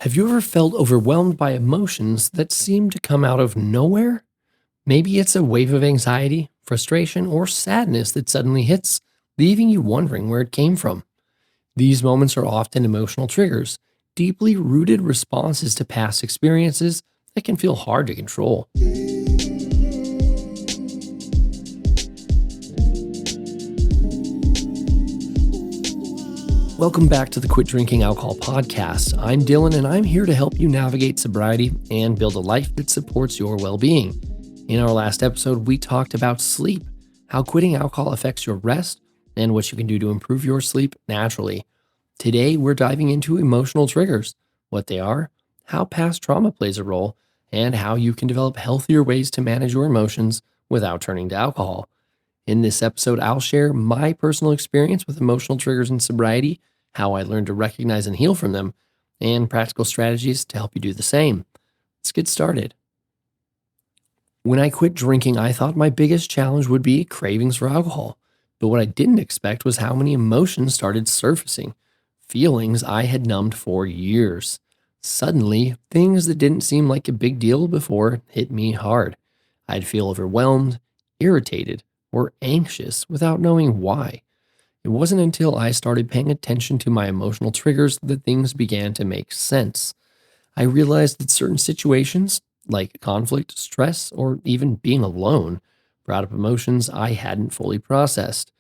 Have you ever felt overwhelmed by emotions that seem to come out of nowhere? Maybe it's a wave of anxiety, frustration, or sadness that suddenly hits, leaving you wondering where it came from. These moments are often emotional triggers, deeply rooted responses to past experiences that can feel hard to control. Welcome back to the Quit Drinking Alcohol podcast. I'm Dylan, and I'm here to help you navigate sobriety and build a life that supports your well being. In our last episode, we talked about sleep, how quitting alcohol affects your rest, and what you can do to improve your sleep naturally. Today, we're diving into emotional triggers, what they are, how past trauma plays a role, and how you can develop healthier ways to manage your emotions without turning to alcohol. In this episode, I'll share my personal experience with emotional triggers in sobriety, how I learned to recognize and heal from them, and practical strategies to help you do the same. Let's get started. When I quit drinking, I thought my biggest challenge would be cravings for alcohol. But what I didn't expect was how many emotions started surfacing, feelings I had numbed for years. Suddenly, things that didn't seem like a big deal before hit me hard. I'd feel overwhelmed, irritated, or anxious without knowing why. It wasn't until I started paying attention to my emotional triggers that things began to make sense. I realized that certain situations, like conflict, stress, or even being alone, brought up emotions I hadn't fully processed.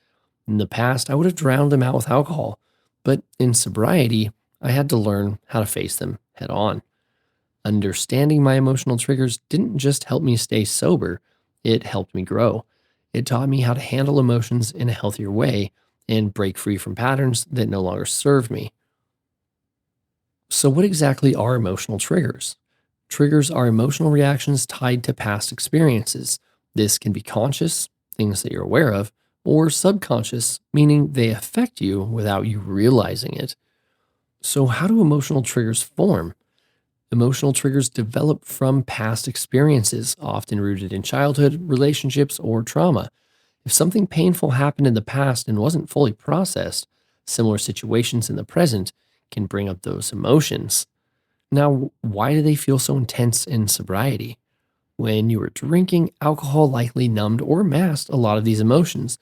In the past, I would have drowned them out with alcohol, but in sobriety, I had to learn how to face them head on. Understanding my emotional triggers didn't just help me stay sober, it helped me grow. It taught me how to handle emotions in a healthier way and break free from patterns that no longer serve me. So, what exactly are emotional triggers? Triggers are emotional reactions tied to past experiences. This can be conscious, things that you're aware of, or subconscious, meaning they affect you without you realizing it. So, how do emotional triggers form? Emotional triggers develop from past experiences, often rooted in childhood, relationships, or trauma. If something painful happened in the past and wasn't fully processed, similar situations in the present can bring up those emotions. Now, why do they feel so intense in sobriety? When you were drinking, alcohol likely numbed or masked a lot of these emotions.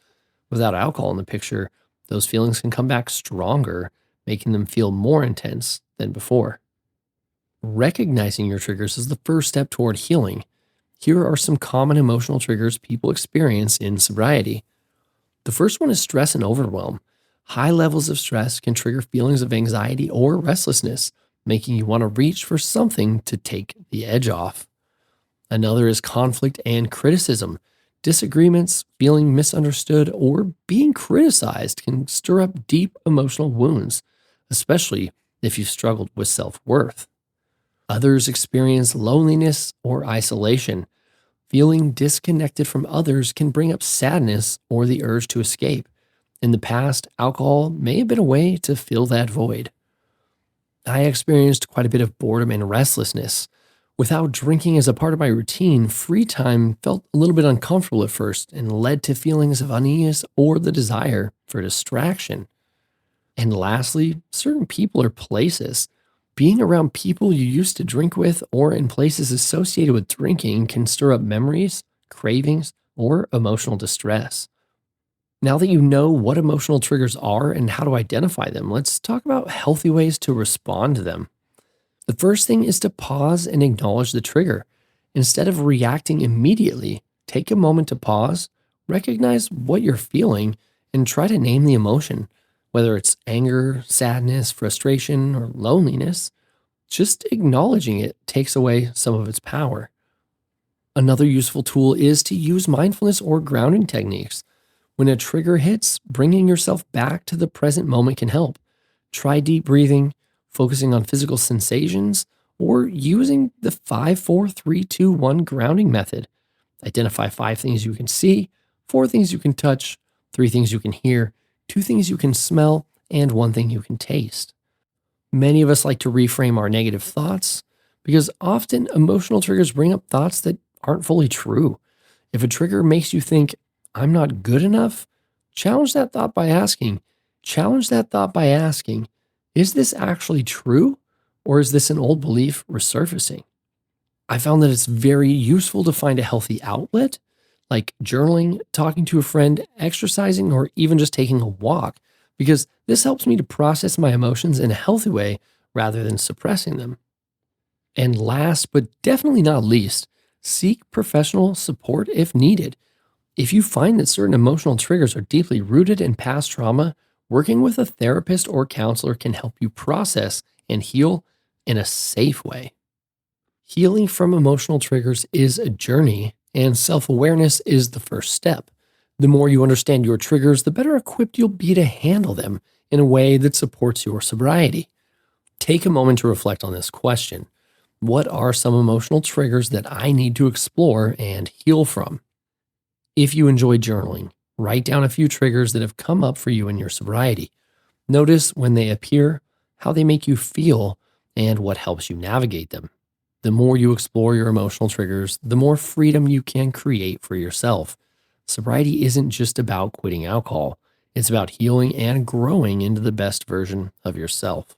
Without alcohol in the picture, those feelings can come back stronger, making them feel more intense than before. Recognizing your triggers is the first step toward healing. Here are some common emotional triggers people experience in sobriety. The first one is stress and overwhelm. High levels of stress can trigger feelings of anxiety or restlessness, making you want to reach for something to take the edge off. Another is conflict and criticism. Disagreements, feeling misunderstood, or being criticized can stir up deep emotional wounds, especially if you've struggled with self worth. Others experience loneliness or isolation. Feeling disconnected from others can bring up sadness or the urge to escape. In the past, alcohol may have been a way to fill that void. I experienced quite a bit of boredom and restlessness. Without drinking as a part of my routine, free time felt a little bit uncomfortable at first and led to feelings of unease or the desire for distraction. And lastly, certain people or places. Being around people you used to drink with or in places associated with drinking can stir up memories, cravings, or emotional distress. Now that you know what emotional triggers are and how to identify them, let's talk about healthy ways to respond to them. The first thing is to pause and acknowledge the trigger. Instead of reacting immediately, take a moment to pause, recognize what you're feeling, and try to name the emotion. Whether it's anger, sadness, frustration, or loneliness, just acknowledging it takes away some of its power. Another useful tool is to use mindfulness or grounding techniques. When a trigger hits, bringing yourself back to the present moment can help. Try deep breathing, focusing on physical sensations, or using the 5-4-3-2-1 grounding method. Identify 5 things you can see, 4 things you can touch, 3 things you can hear, 2 things you can smell, and 1 thing you can taste. Many of us like to reframe our negative thoughts because often emotional triggers bring up thoughts that aren't fully true. If a trigger makes you think, I'm not good enough, challenge that thought by asking, is this actually true? Or is this an old belief resurfacing? I found that it's very useful to find a healthy outlet, like journaling, talking to a friend, exercising, or even just taking a walk, because this helps me to process my emotions in a healthy way rather than suppressing them. And last, but definitely not least, seek professional support if needed. If you find that certain emotional triggers are deeply rooted in past trauma, working with a therapist or counselor can help you process and heal in a safe way. Healing from emotional triggers is a journey, and self awareness is the first step. The more you understand your triggers, the better equipped you'll be to handle them in a way that supports your sobriety. Take a moment to reflect on this question. What are some emotional triggers that I need to explore and heal from? If you enjoy journaling, write down a few triggers that have come up for you in your sobriety. Notice when they appear, how they make you feel, and what helps you navigate them. The more you explore your emotional triggers, the more freedom you can create for yourself. Sobriety isn't just about quitting alcohol, it's about healing and growing into the best version of yourself.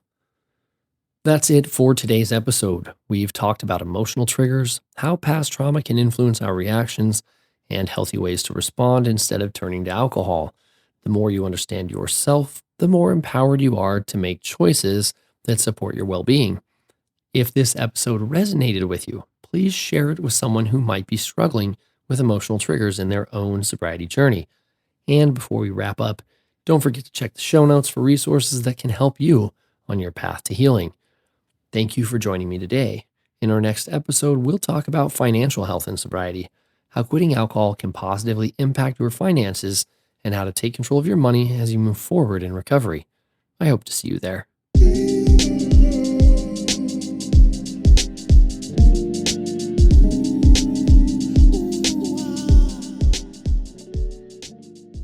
That's it for today's episode. We've talked about emotional triggers, how past trauma can influence our reactions, and healthy ways to respond instead of turning to alcohol. The more you understand yourself, the more empowered you are to make choices that support your well being. If this episode resonated with you, please share it with someone who might be struggling with emotional triggers in their own sobriety journey. And before we wrap up, don't forget to check the show notes for resources that can help you on your path to healing. Thank you for joining me today. In our next episode, we'll talk about financial health and sobriety, how quitting alcohol can positively impact your finances, and how to take control of your money as you move forward in recovery. I hope to see you there.